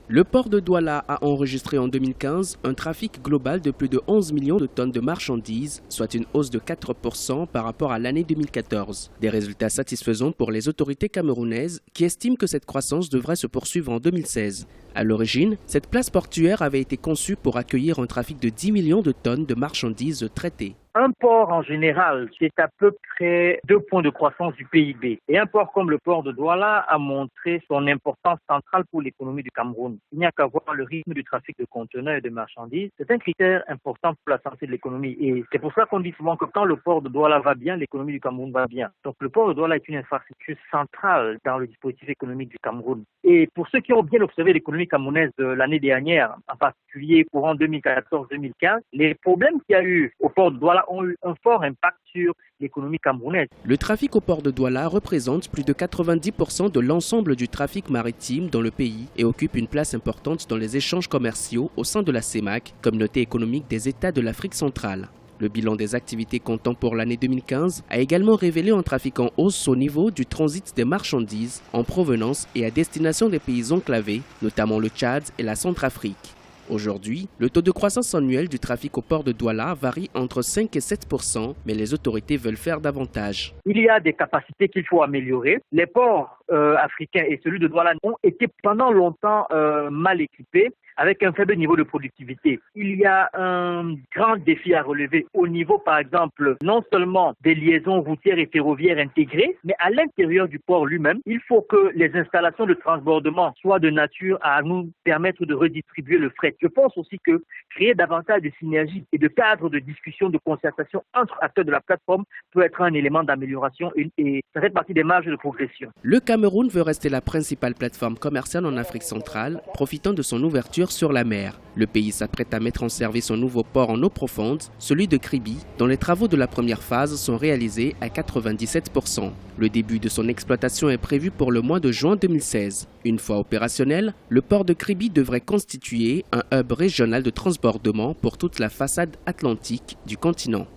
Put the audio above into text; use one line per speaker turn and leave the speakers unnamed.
Le port de Douala a enregistré en 2015 un trafic global de plus de 11 millions de tonnes de marchandises, soit une hausse de 4% par rapport à l'année 2014. Des résultats satisfaisants pour les autorités camerounaises qui estiment que cette croissance devrait se poursuivre en 2016. À l'origine, cette place portuaire avait été conçue pour accueillir un trafic de 10 millions de tonnes de marchandises traitées.
Un port en général, c'est à peu près 2 points de croissance du PIB. Et un port comme le port de Douala a montré son importance centrale pour l'économie du Cameroun. Il n'y a qu'à voir le rythme du trafic de conteneurs et de marchandises. C'est un critère important pour la santé de l'économie. Et c'est pour ça qu'on dit souvent que quand le port de Douala va bien, l'économie du Cameroun va bien. Donc le port de Douala est une infrastructure centrale dans le dispositif économique du Cameroun. Et pour ceux qui ont bien observé l'économie camerounaise de l'année dernière, en particulier courant 2014-2015, les problèmes qu'il y a eu au port de Douala ont eu un fort impact sur l'économie camerounaise.
Le trafic au port de Douala représente plus de 90% de l'ensemble du trafic maritime dans le pays et occupe une place importante dans les échanges commerciaux au sein de la CEMAC, communauté économique des États de l'Afrique centrale. Le bilan des activités comptant pour l'année 2015 a également révélé un trafic en hausse au niveau du transit des marchandises en provenance et à destination des pays enclavés, notamment le Tchad et la Centrafrique. Aujourd'hui, le taux de croissance annuel du trafic au port de Douala varie entre 5 et 7%, mais les autorités veulent faire davantage.
Il y a des capacités qu'il faut améliorer. Les ports africains et celui de Douala ont été pendant longtemps mal équipés, avec un faible niveau de productivité. Il y a un grand défi à relever au niveau, par exemple, non seulement des liaisons routières et ferroviaires intégrées, mais à l'intérieur du port lui-même. Il faut que les installations de transbordement soient de nature à nous permettre de redistribuer le fret. Je pense aussi que créer davantage de synergies et de cadres de discussion, de concertation entre acteurs de la plateforme peut être un élément d'amélioration et ça fait partie des marges de progression.
Le Cameroun veut rester la principale plateforme commerciale en Afrique centrale, profitant de son ouverture sur la mer. Le pays s'apprête à mettre en service un nouveau port en eau profonde, celui de Kribi, dont les travaux de la première phase sont réalisés à 97%. Le début de son exploitation est prévu pour le mois de juin 2016. Une fois opérationnel, le port de Kribi devrait constituer un hub régional de transbordement pour toute la façade atlantique du continent.